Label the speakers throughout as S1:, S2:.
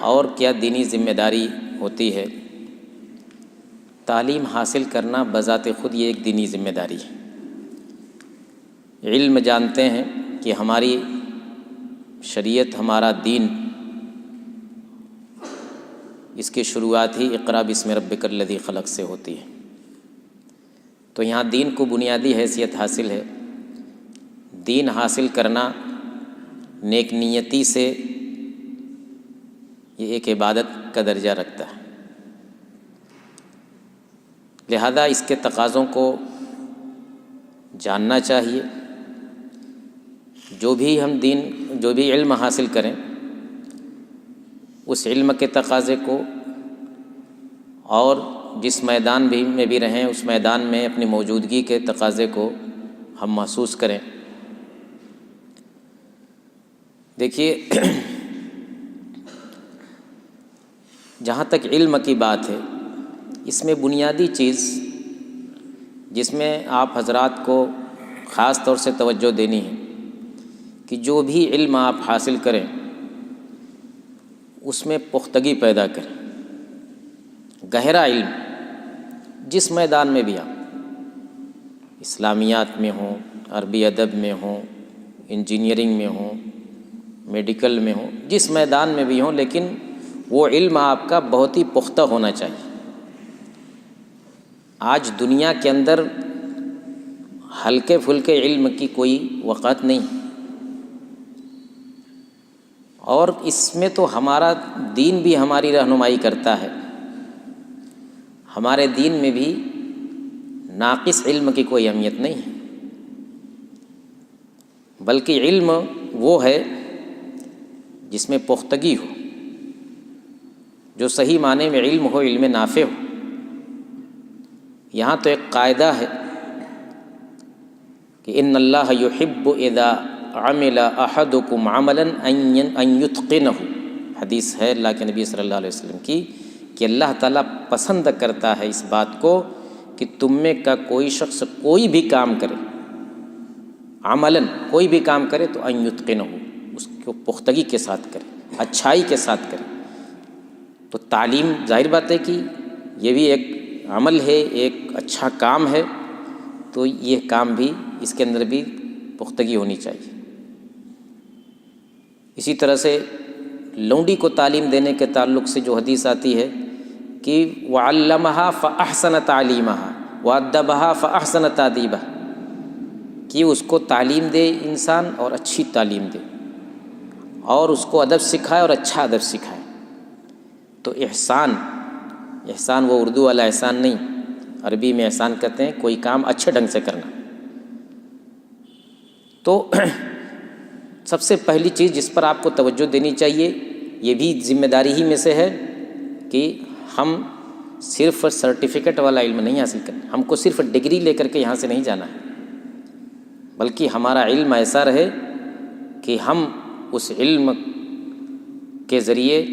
S1: اور کیا دینی ذمہ داری ہوتی ہے؟ تعلیم حاصل کرنا بذات خود یہ ایک دینی ذمہ داری ہے۔ علم جانتے ہیں کہ ہماری شریعت، ہمارا دین، اس کی شروعات ہی اقرأ بسم ربک الذی خلق سے ہوتی ہے۔ تو یہاں دین کو بنیادی حیثیت حاصل ہے۔ دین حاصل کرنا نیک نیتی سے یہ ایک عبادت کا درجہ رکھتا ہے، لہذا اس کے تقاضوں کو جاننا چاہیے۔ جو بھی علم حاصل کریں اس علم کے تقاضے کو، اور جس میدان میں بھی رہیں اس میدان میں اپنی موجودگی کے تقاضے کو ہم محسوس کریں۔ دیکھیے، جہاں تک علم کی بات ہے، اس میں بنیادی چیز جس میں آپ حضرات کو خاص طور سے توجہ دینی ہے کہ جو بھی علم آپ حاصل کریں اس میں پختگی پیدا کریں، گہرا علم، جس میدان میں بھی آپ، اسلامیات میں ہوں، عربی ادب میں ہوں، انجینئرنگ میں ہوں، میڈیکل میں ہوں، جس میدان میں بھی ہوں، لیکن وہ علم آپ کا بہت ہی پختہ ہونا چاہیے۔ آج دنیا کے اندر ہلکے پھلکے علم کی کوئی وقعت نہیں، اور اس میں تو ہمارا دین بھی ہماری رہنمائی کرتا ہے۔ ہمارے دین میں بھی ناقص علم کی کوئی اہمیت نہیں ہے، بلکہ علم وہ ہے جس میں پختگی ہو، جو صحیح معنی میں علم ہو، علم نافع ہو۔ یہاں تو ایک قاعدہ ہے کہ ان اللہ یحب اذا عمل احدکم عملا ان یتقنہ، حدیث ہے اللہ کے نبی صلی اللہ علیہ وسلم کی کہ اللہ تعالیٰ پسند کرتا ہے اس بات کو کہ تم میں کا کوئی شخص کوئی بھی کام کرے، عملاً کوئی بھی کام کرے تو ان یتقنہ، اس کو پختگی کے ساتھ کرے، اچھائی کے ساتھ کرے۔ تو تعلیم ظاہر بات ہے کہ یہ بھی ایک عمل ہے، ایک اچھا کام ہے، تو یہ کام بھی، اس کے اندر بھی پختگی ہونی چاہیے۔ اسی طرح سے لونڈی کو تعلیم دینے کے تعلق سے جو حدیث آتی ہے کہ وَعَلَّمَهَا فَأَحْسَنَ تَعْلِيمَهَا وَأَدَّبَهَا فَأَحْسَنَ تَأْدِيبَهَا، کہ اس کو تعلیم دے انسان اور اچھی تعلیم دے، اور اس کو ادب سکھائے اور اچھا ادب سکھائے۔ تو احسان وہ اردو والا احسان نہیں، عربی میں احسان کہتے ہیں کوئی کام اچھے ڈھنگ سے کرنا۔ تو سب سے پہلی چیز جس پر آپ کو توجہ دینی چاہیے، یہ بھی ذمہ داری ہی میں سے ہے کہ ہم صرف سرٹیفکیٹ والا علم نہیں حاصل کریں، ہم کو صرف ڈگری لے کر کے یہاں سے نہیں جانا ہے، بلکہ ہمارا علم ایسا رہے کہ ہم اس علم کے ذریعے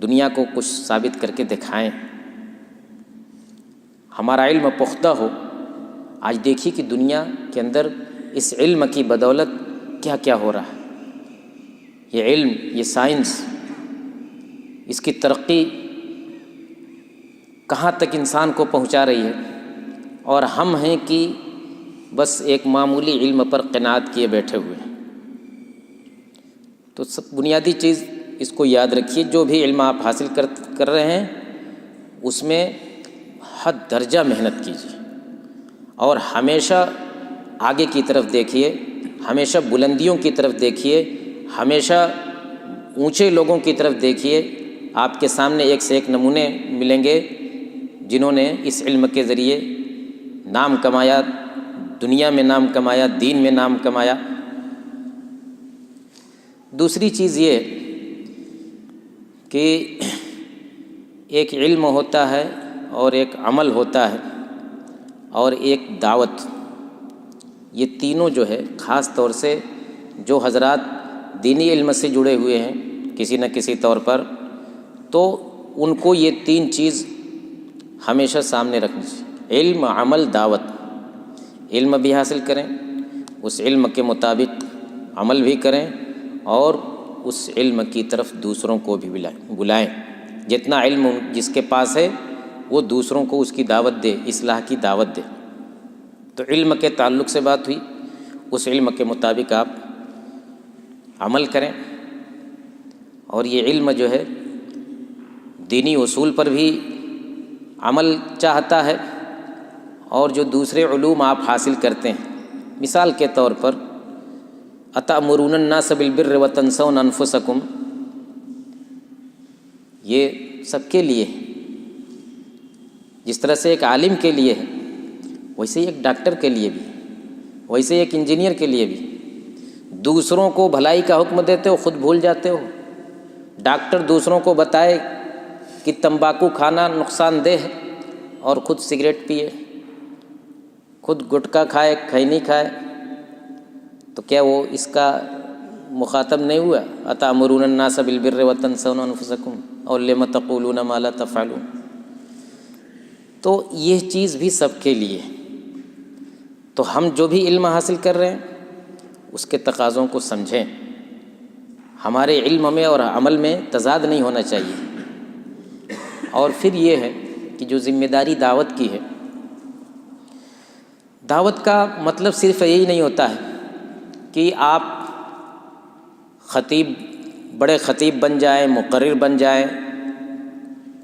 S1: دنیا کو کچھ ثابت کر کے دکھائیں، ہمارا علم پختہ ہو۔ آج دیکھیے کہ دنیا کے اندر اس علم کی بدولت کیا کیا ہو رہا ہے۔ یہ علم، یہ سائنس، اس کی ترقی کہاں تک انسان کو پہنچا رہی ہے، اور ہم ہیں کہ بس ایک معمولی علم پر قناعت کیے بیٹھے ہوئے ہیں۔ تو سب بنیادی چیز اس کو یاد رکھیے، جو بھی علم آپ حاصل کر رہے ہیں اس میں حد درجہ محنت کیجیے، اور ہمیشہ آگے کی طرف دیکھیے، ہمیشہ بلندیوں کی طرف دیکھیے، ہمیشہ اونچے لوگوں کی طرف دیکھیے۔ آپ کے سامنے ایک سے ایک نمونے ملیں گے جنہوں نے اس علم کے ذریعے نام کمایا، دنیا میں نام کمایا، دین میں نام کمایا۔ دوسری چیز یہ کہ ایک علم ہوتا ہے اور ایک عمل ہوتا ہے اور ایک دعوت، یہ تینوں جو ہے خاص طور سے جو حضرات دینی علم سے جڑے ہوئے ہیں کسی نہ کسی طور پر، تو ان کو یہ تین چیز ہمیشہ سامنے رکھنی چاہیے، علم، عمل، دعوت۔ علم بھی حاصل کریں، اس علم کے مطابق عمل بھی کریں، اور اس علم کی طرف دوسروں کو بھی بلائیں۔ جتنا علم جس کے پاس ہے وہ دوسروں کو اس کی دعوت دے، اصلاح کی دعوت دے۔ تو علم کے تعلق سے بات ہوئی، اس علم کے مطابق آپ عمل کریں۔ اور یہ علم جو ہے دینی اصول پر بھی عمل چاہتا ہے، اور جو دوسرے علوم آپ حاصل کرتے ہیں، مثال کے طور پر اتأمرون الناس بالبر وتنسون انفسکم، یہ سب کے لیے ہے۔ جس طرح سے ایک عالم کے لیے ہے، ویسے ہی ایک ڈاکٹر کے لیے بھی، ویسے ہی ایک انجینئر کے لیے بھی۔ دوسروں کو بھلائی کا حکم دیتے ہو، خود بھول جاتے ہو۔ ڈاکٹر دوسروں کو بتائے کہ تمباکو کھانا نقصان دہ ہے، اور خود سگریٹ پیے، خود گٹکا کھائے، کھینی کھائے، تو کیا وہ اس کا مخاطب نہیں ہوا؟ اتأمرون الناس بالبر وتنسون انفسکم اور لم تقولون ما لا تفعلون۔ تو یہ چیز بھی سب کے لیے ہے۔ تو ہم جو بھی علم حاصل کر رہے ہیں اس کے تقاضوں کو سمجھیں۔ ہمارے علم میں اور عمل میں تضاد نہیں ہونا چاہیے۔ اور پھر یہ ہے کہ جو ذمہ داری دعوت کی ہے، دعوت کا مطلب صرف یہی نہیں ہوتا ہے کہ آپ خطیب، بڑے خطیب بن جائیں، مقرر بن جائیں،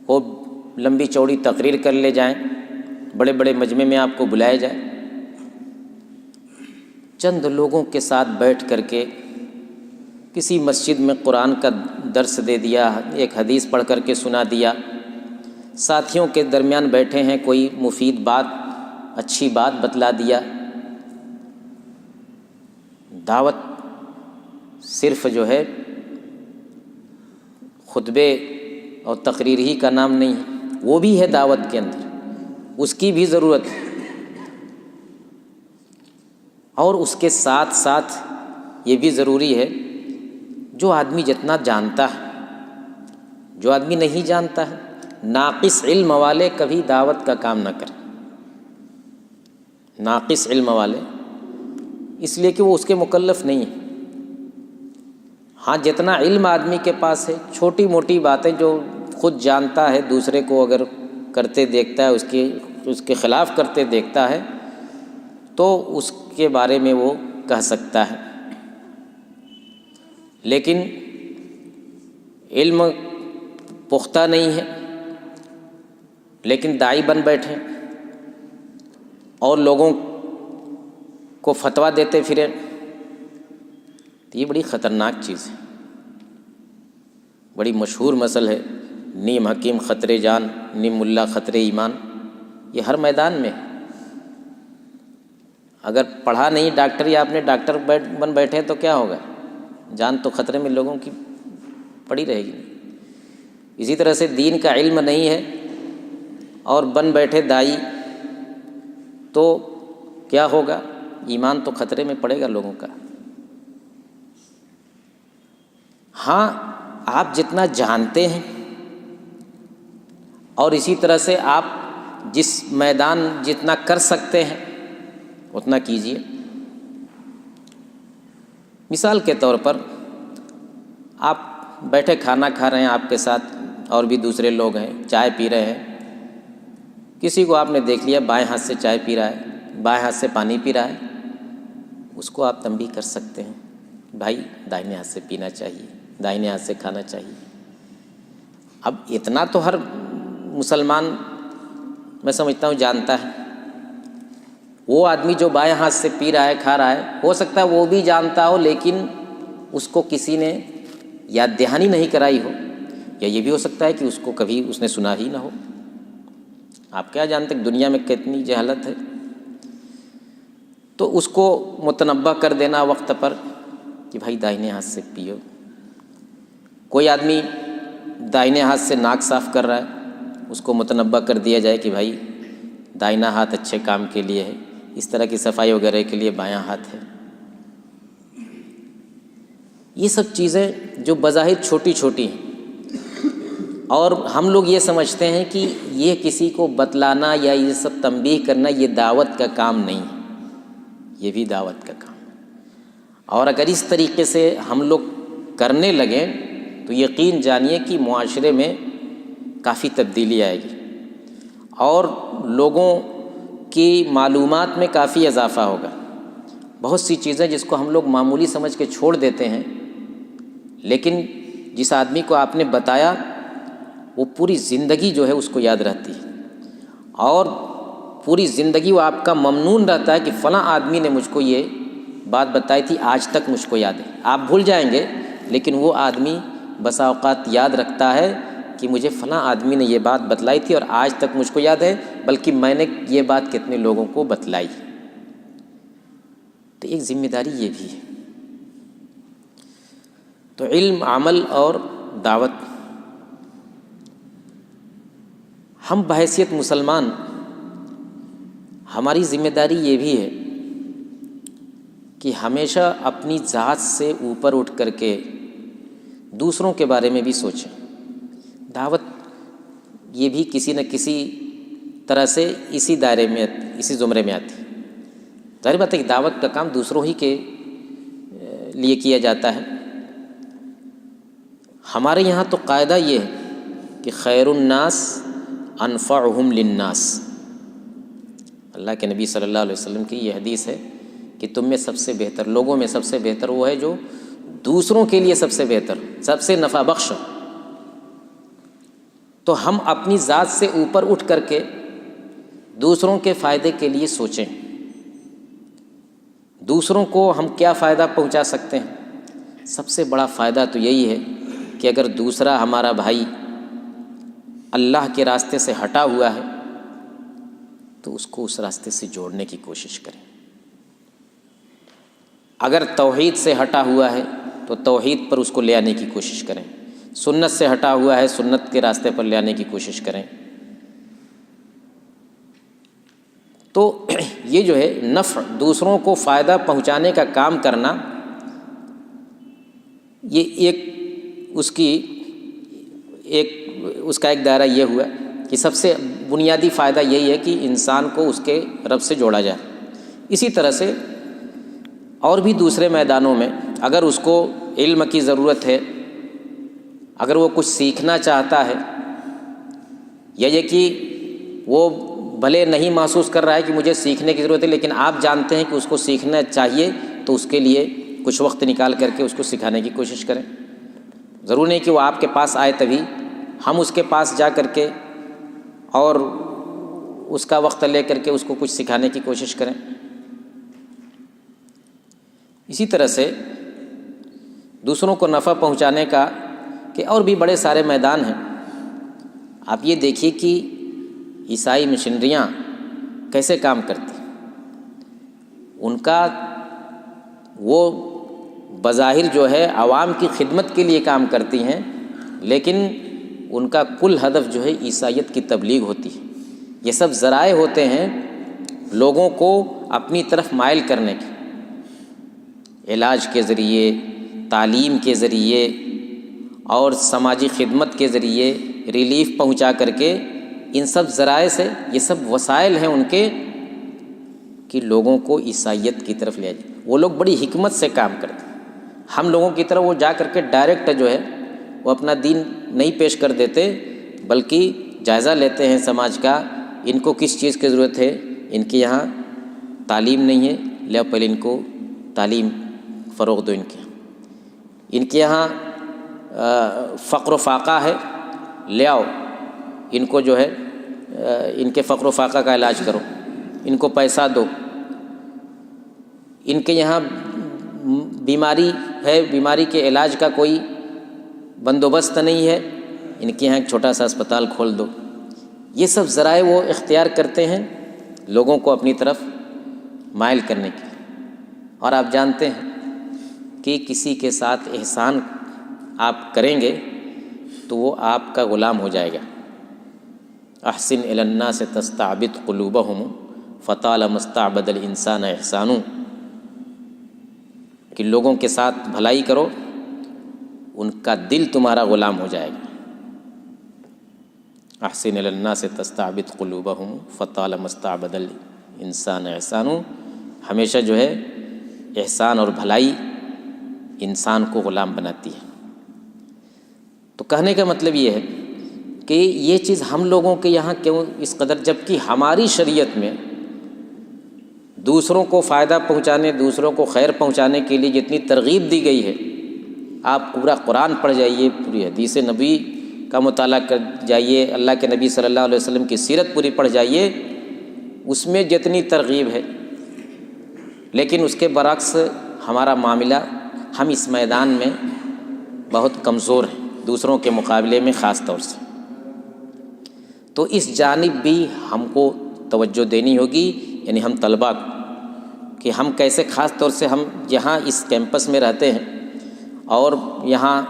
S1: وہ لمبی چوڑی تقریر کر لے جائیں، بڑے بڑے مجمع میں آپ کو بلائے جائے۔ چند لوگوں کے ساتھ بیٹھ کر کے کسی مسجد میں قرآن کا درس دے دیا، ایک حدیث پڑھ کر کے سنا دیا، ساتھیوں کے درمیان بیٹھے ہیں، کوئی مفید بات، اچھی بات بتلا دیا۔ دعوت صرف جو ہے خطبے اور تقریر ہی کا نام نہیں ہے، وہ بھی ہے دعوت کے اندر، اس کی بھی ضرورت ہے۔ اور اس کے ساتھ ساتھ یہ بھی ضروری ہے، جو آدمی جتنا جانتا ہے، جو آدمی نہیں جانتا ہے، ناقص علم والے کبھی دعوت کا کام نہ کریں۔ ناقص علم والے اس لیے کہ وہ اس کے مکلف نہیں ہیں۔ ہاں، جتنا علم آدمی کے پاس ہے، چھوٹی موٹی باتیں جو خود جانتا ہے، دوسرے کو اگر کرتے دیکھتا ہے، اس کے خلاف کرتے دیکھتا ہے، تو اس کے بارے میں وہ کہہ سکتا ہے۔ لیکن علم پختہ نہیں ہے، لیکن داعی بن بیٹھے اور لوگوں کو فتویٰ دیتے پھریں، تو یہ بڑی خطرناک چیز ہے۔ بڑی مشہور مثل ہے، نیم حکیم خطرے جان، نیم ملا خطرے ایمان۔ یہ ہر میدان میں ہے۔ اگر پڑھا نہیں ڈاکٹر، یا آپ نے ڈاکٹر بن بیٹھے تو کیا ہوگا؟ جان تو خطرے میں لوگوں کی پڑی رہے گی۔ اسی طرح سے دین کا علم نہیں ہے اور بن بیٹھے دائی، تو کیا ہوگا؟ ایمان تو خطرے میں پڑے گا لوگوں کا۔ ہاں، آپ جتنا جانتے ہیں، اور اسی طرح سے آپ جس میدان جتنا کر سکتے ہیں اتنا کیجیے۔ مثال کے طور پر آپ بیٹھے کھانا کھا رہے ہیں، آپ کے ساتھ اور بھی دوسرے لوگ ہیں، چائے پی رہے ہیں، کسی کو آپ نے دیکھ لیا بائیں ہاتھ سے چائے پی رہا ہے، بائیں ہاتھ سے پانی پی رہا ہے، اس کو آپ تنبیہ کر سکتے ہیں، بھائی دائیں ہاتھ سے پینا چاہیے، دائیں ہاتھ سے کھانا چاہیے۔ اب اتنا تو ہر مسلمان میں سمجھتا ہوں جانتا ہے۔ وہ آدمی جو بائیں ہاتھ سے پی رہا ہے، کھا رہا ہے، ہو سکتا ہے وہ بھی جانتا ہو، لیکن اس کو کسی نے یاد دہانی نہیں کرائی ہو، یا یہ بھی ہو سکتا ہے کہ اس کو کبھی اس نے سنا ہی نہ ہو۔ آپ کیا جانتے کہ دنیا میں کتنی جہالت ہے؟ تو اس کو متنبہ کر دینا وقت پر کہ بھائی دائیں ہاتھ سے پیو۔ کوئی آدمی دائیں ہاتھ سے ناک صاف کر رہا ہے، اس کو متنبہ کر دیا جائے کہ بھائی دائیں ہاتھ اچھے کام کے لیے ہے، اس طرح کی صفائی وغیرہ کے لیے بایاں ہاتھ ہے۔ یہ سب چیزیں جو بظاہر چھوٹی چھوٹی ہیں، اور ہم لوگ یہ سمجھتے ہیں کہ یہ کسی کو بتلانا یا یہ سب تنبیہ کرنا یہ دعوت کا کام نہیں ہے، یہ بھی دعوت کا کام ہے۔ اور اگر اس طریقے سے ہم لوگ کرنے لگیں تو یقین جانیے کہ معاشرے میں کافی تبدیلی آئے گی اور لوگوں کی معلومات میں کافی اضافہ ہوگا۔ بہت سی چیزیں جس کو ہم لوگ معمولی سمجھ کے چھوڑ دیتے ہیں، لیکن جس آدمی کو آپ نے بتایا وہ پوری زندگی جو ہے اس کو یاد رہتی ہے، اور پوری زندگی وہ آپ کا ممنون رہتا ہے کہ فلاں آدمی نے مجھ کو یہ بات بتائی تھی، آج تک مجھ کو یاد ہے۔ آپ بھول جائیں گے لیکن وہ آدمی بسا اوقات یاد رکھتا ہے کہ مجھے فلاں آدمی نے یہ بات بتلائی تھی اور آج تک مجھ کو یاد ہے، بلکہ میں نے یہ بات کتنے لوگوں کو بتلائی۔ تو ایک ذمہ داری یہ بھی ہے۔ تو علم، عمل اور دعوت، ہم بحیثیت مسلمان ہماری ذمہ داری یہ بھی ہے کہ ہمیشہ اپنی ذات سے اوپر اٹھ کر کے دوسروں کے بارے میں بھی سوچیں۔ دعوت یہ بھی کسی نہ کسی طرح سے اسی دائرے میں، اسی زمرے میں آتی ہے۔ ظاہر بات ہے کہ دعوت کا کام دوسروں ہی کے لیے کیا جاتا ہے۔ ہمارے یہاں تو قاعدہ یہ ہے کہ خیر الناس انفعہم للناس۔ اللہ کے نبی صلی اللہ علیہ وسلم کی یہ حدیث ہے کہ تم میں سب سے بہتر، لوگوں میں سب سے بہتر وہ ہے جو دوسروں کے لیے سب سے بہتر، سب سے نفع بخش۔ تو ہم اپنی ذات سے اوپر اٹھ کر کے دوسروں کے فائدے کے لیے سوچیں، دوسروں کو ہم کیا فائدہ پہنچا سکتے ہیں۔ سب سے بڑا فائدہ تو یہی ہے کہ اگر دوسرا ہمارا بھائی اللہ کے راستے سے ہٹا ہوا ہے تو اس کو اس راستے سے جوڑنے کی کوشش کریں۔ اگر توحید سے ہٹا ہوا ہے تو توحید پر اس کو لے آنے کی کوشش کریں، سنت سے ہٹا ہوا ہے سنت کے راستے پر لے آنے کی کوشش کریں۔ تو یہ جو ہے نفع، دوسروں کو فائدہ پہنچانے کا کام کرنا، یہ اس کا ایک دائرہ یہ ہوا کہ سب سے بنیادی فائدہ یہی ہے کہ انسان کو اس کے رب سے جوڑا جائے۔ اسی طرح سے اور بھی دوسرے میدانوں میں اگر اس کو علم کی ضرورت ہے، اگر وہ کچھ سیکھنا چاہتا ہے، یا یہ کہ وہ بھلے نہیں محسوس کر رہا ہے کہ مجھے سیکھنے کی ضرورت ہے، لیکن آپ جانتے ہیں کہ اس کو سیکھنا چاہیے، تو اس کے لیے کچھ وقت نکال کر کے اس کو سکھانے کی کوشش کریں۔ ضرور نہیں کہ وہ آپ کے پاس آئے تبھی، ہم اس کے پاس جا کر کے اور اس کا وقت لے کر کے اس کو کچھ سکھانے کی کوشش کریں۔ اسی طرح سے دوسروں کو نفع پہنچانے کا کہ اور بھی بڑے سارے میدان ہیں۔ آپ یہ دیکھیے کہ عیسائی مشنریاں کیسے کام کرتی، ان کا وہ بظاہر جو ہے عوام کی خدمت کے لیے کام کرتی ہیں، لیکن ان کا کل ہدف جو ہے عیسائیت کی تبلیغ ہوتی ہے۔ یہ سب ذرائع ہوتے ہیں لوگوں کو اپنی طرف مائل کرنے کے، علاج کے ذریعے، تعلیم کے ذریعے اور سماجی خدمت کے ذریعے ریلیف پہنچا کر کے، ان سب ذرائع سے، یہ سب وسائل ہیں ان کے کہ لوگوں کو عیسائیت کی طرف لے جائے۔ وہ لوگ بڑی حکمت سے کام کرتے ہیں۔ ہم لوگوں کی طرف وہ جا کر کے ڈائریکٹ جو ہے وہ اپنا دین نہیں پیش کر دیتے، بلکہ جائزہ لیتے ہیں سماج کا، ان کو کس چیز کی ضرورت ہے۔ ان کے یہاں تعلیم نہیں ہے، لے پہلے ان کو تعلیم فروغ دو۔ ان کے یہاں فقر و فاقہ ہے، لے آؤ ان کو جو ہے ان کے فقر و فاقہ کا علاج کرو، ان کو پیسہ دو۔ ان کے یہاں بیماری ہے، بیماری کے علاج کا کوئی بندوبست نہیں ہے، ان کے یہاں ایک چھوٹا سا اسپتال کھول دو۔ یہ سب ذرائع وہ اختیار کرتے ہیں لوگوں کو اپنی طرف مائل کرنے کے۔ اور آپ جانتے ہیں کہ کسی کے ساتھ احسان آپ کریں گے تو وہ آپ کا غلام ہو جائے گا۔ احسن الی الناس تستعبد قلوبہم فطال مستعبد الانسان احسان، کہ لوگوں کے ساتھ بھلائی کرو، ان کا دل تمہارا غلام ہو جائے گا۔ احسن الی الناس تستعبد قلوبہم فطال مستعبد الانسان احسان، ہمیشہ جو ہے احسان اور بھلائی انسان کو غلام بناتی ہے۔ تو کہنے کا مطلب یہ ہے کہ یہ چیز ہم لوگوں کے یہاں کیوں اس قدر، جبکہ ہماری شریعت میں دوسروں کو فائدہ پہنچانے، دوسروں کو خیر پہنچانے کے لیے جتنی ترغیب دی گئی ہے، آپ پورا قرآن پڑھ جائیے، پوری حدیث نبی کا مطالعہ کر جائیے، اللہ کے نبی صلی اللہ علیہ وسلم کی سیرت پوری پڑھ جائیے، اس میں جتنی ترغیب ہے، لیکن اس کے برعکس ہمارا معاملہ، ہم اس میدان میں بہت کمزور ہیں دوسروں کے مقابلے میں، خاص طور سے۔ تو اس جانب بھی ہم کو توجہ دینی ہوگی، یعنی ہم طلباء کو، کہ ہم کیسے، خاص طور سے ہم جہاں اس کیمپس میں رہتے ہیں اور یہاں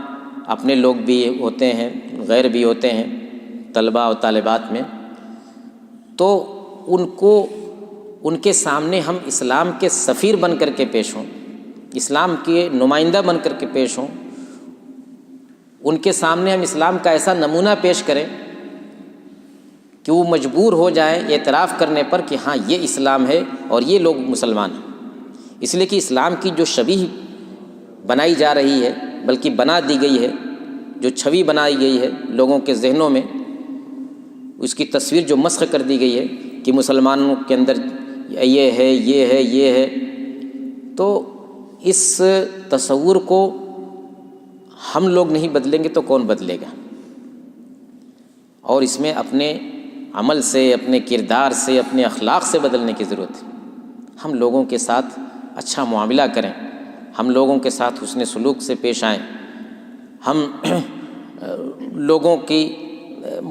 S1: اپنے لوگ بھی ہوتے ہیں، غیر بھی ہوتے ہیں، طلباء اور طالبات میں، تو ان کے سامنے ہم اسلام کے سفیر بن کر کے پیش ہوں، اسلام کے نمائندہ بن کر کے پیش ہوں، ان کے سامنے ہم اسلام کا ایسا نمونہ پیش کریں کہ وہ مجبور ہو جائیں اعتراف کرنے پر کہ ہاں یہ اسلام ہے اور یہ لوگ مسلمان ہیں۔ اس لیے کہ اسلام کی جو شبیہ بنائی جا رہی ہے، بلکہ بنا دی گئی ہے، جو چھوی بنائی گئی ہے لوگوں کے ذہنوں میں، اس کی تصویر جو مسخ کر دی گئی ہے کہ مسلمانوں کے اندر یہ ہے، یہ ہے، یہ ہے، تو اس تصور کو ہم لوگ نہیں بدلیں گے تو کون بدلے گا؟ اور اس میں اپنے عمل سے، اپنے کردار سے، اپنے اخلاق سے بدلنے کی ضرورت ہے۔ ہم لوگوں کے ساتھ اچھا معاملہ کریں، ہم لوگوں کے ساتھ حسن سلوک سے پیش آئیں، ہم لوگوں کی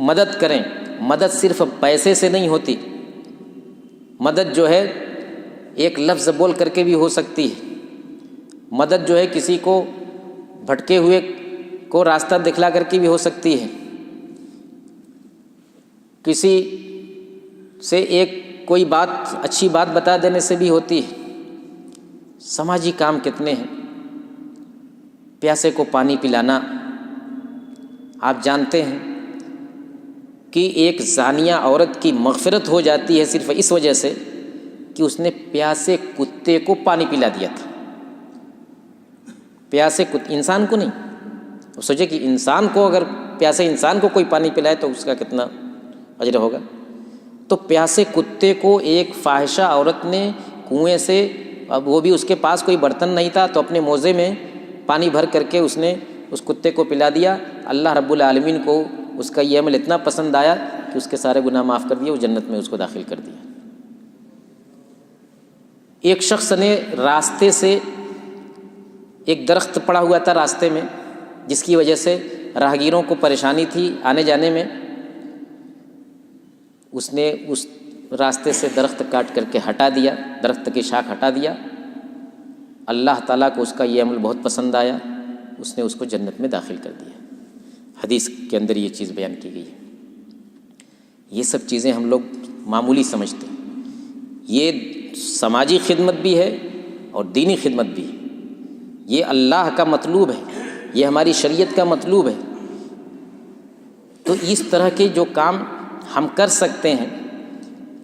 S1: مدد کریں۔ مدد صرف پیسے سے نہیں ہوتی، مدد جو ہے ایک لفظ بول کر کے بھی ہو سکتی ہے، مدد جو ہے کسی کو بھٹکے ہوئے کو راستہ دکھلا کر کے بھی ہو سکتی ہے، کسی سے ایک کوئی بات، اچھی بات بتا دینے سے بھی ہوتی ہے۔ سماجی کام کتنے ہیں، پیاسے کو پانی پلانا۔ آپ جانتے ہیں کہ ایک زانیہ عورت کی مغفرت ہو جاتی ہے صرف اس وجہ سے کہ اس نے پیاسے کتے کو پانی پلا دیا تھا۔ پیاسے انسان کو نہیں، سوچے کہ انسان کو، اگر پیاسے انسان کو کوئی پانی پلائے تو اس کا کتنا اجر ہوگا۔ تو پیاسے کتے کو ایک فاحشہ عورت نے کنویں سے، اب وہ بھی اس کے پاس کوئی برتن نہیں تھا تو اپنے موزے میں پانی بھر کر کے اس نے اس کتے کو پلا دیا۔ اللہ رب العالمین کو اس کا یہ عمل اتنا پسند آیا کہ اس کے سارے گناہ معاف کر دیے، وہ جنت میں اس کو داخل کر دیا۔ ایک شخص نے راستے سے، ایک درخت پڑا ہوا تھا راستے میں جس کی وجہ سے راہگیروں کو پریشانی تھی آنے جانے میں، اس نے اس راستے سے درخت کاٹ کر کے ہٹا دیا، درخت کی شاخ ہٹا دیا۔ اللہ تعالیٰ کو اس کا یہ عمل بہت پسند آیا، اس نے اس کو جنت میں داخل کر دیا۔ حدیث کے اندر یہ چیز بیان کی گئی ہے۔ یہ سب چیزیں ہم لوگ معمولی سمجھتے ہیں، یہ سماجی خدمت بھی ہے اور دینی خدمت بھی ہے، یہ اللہ کا مطلوب ہے، یہ ہماری شریعت کا مطلوب ہے۔ تو اس طرح کے جو کام ہم کر سکتے ہیں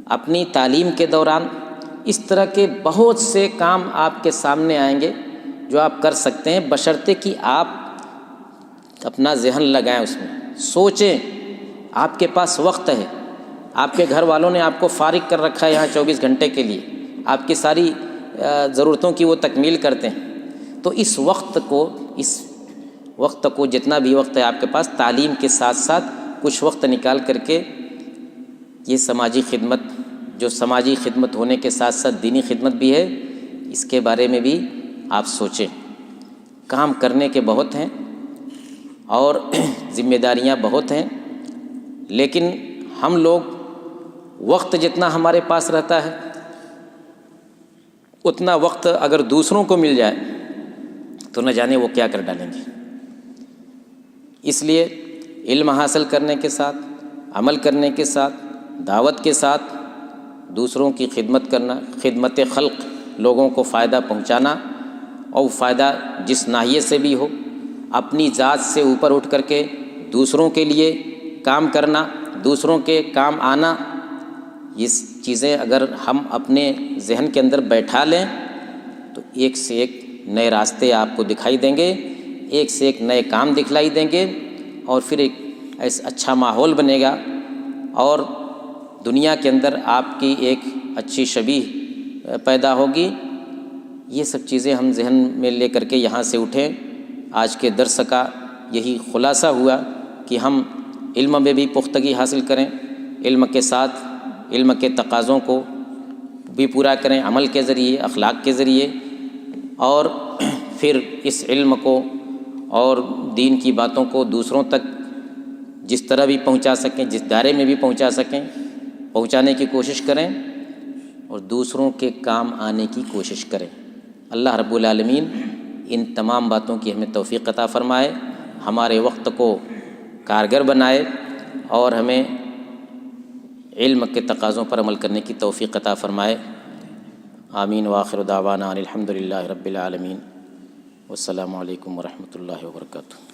S1: اپنی تعلیم کے دوران، اس طرح کے بہت سے کام آپ کے سامنے آئیں گے جو آپ کر سکتے ہیں، بشرطے کہ آپ اپنا ذہن لگائیں، اس میں سوچیں۔ آپ کے پاس وقت ہے، آپ کے گھر والوں نے آپ کو فارغ کر رکھا ہے یہاں 24 گھنٹے کے لیے، آپ کی ساری ضرورتوں کی وہ تکمیل کرتے ہیں۔ تو اس وقت کو جتنا بھی وقت ہے آپ کے پاس، تعلیم کے ساتھ ساتھ کچھ وقت نکال کر کے یہ سماجی خدمت، جو سماجی خدمت ہونے کے ساتھ ساتھ دینی خدمت بھی ہے، اس کے بارے میں بھی آپ سوچیں۔ کام کرنے کے بہت ہیں اور ذمہ داریاں بہت ہیں، لیکن ہم لوگ وقت جتنا ہمارے پاس رہتا ہے اتنا وقت اگر دوسروں کو مل جائے تو نہ جانے وہ کیا کر ڈالیں گے۔ اس لیے علم حاصل کرنے کے ساتھ، عمل کرنے کے ساتھ، دعوت کے ساتھ دوسروں کی خدمت کرنا، خدمت خلق، لوگوں کو فائدہ پہنچانا، اور فائدہ جس ناحیے سے بھی ہو، اپنی ذات سے اوپر اٹھ کر کے دوسروں کے لیے کام کرنا، دوسروں کے کام آنا، یہ چیزیں اگر ہم اپنے ذہن کے اندر بیٹھا لیں تو ایک سے ایک نئے راستے آپ کو دکھائی دیں گے، ایک سے ایک نئے کام دکھلائی دیں گے، اور پھر ایک ایسا اچھا ماحول بنے گا، اور دنیا کے اندر آپ کی ایک اچھی شبیہ پیدا ہوگی۔ یہ سب چیزیں ہم ذہن میں لے کر کے یہاں سے اٹھیں۔ آج کے درس کا یہی خلاصہ ہوا کہ ہم علم میں بھی پختگی حاصل کریں، علم کے ساتھ علم کے تقاضوں کو بھی پورا کریں عمل کے ذریعے، اخلاق کے ذریعے، اور پھر اس علم کو اور دین کی باتوں کو دوسروں تک جس طرح بھی پہنچا سکیں، جس دائرے میں بھی پہنچا سکیں، پہنچانے کی کوشش کریں، اور دوسروں کے کام آنے کی کوشش کریں۔ اللہ رب العالمین ان تمام باتوں کی ہمیں توفیق عطا فرمائے، ہمارے وقت کو کارگر بنائے، اور ہمیں علم کے تقاضوں پر عمل کرنے کی توفیق عطا فرمائے۔ آمین وآخر دعوانا ان الحمد للہ رب العالمین، والسلام علیکم ورحمۃ اللہ وبرکاتہ۔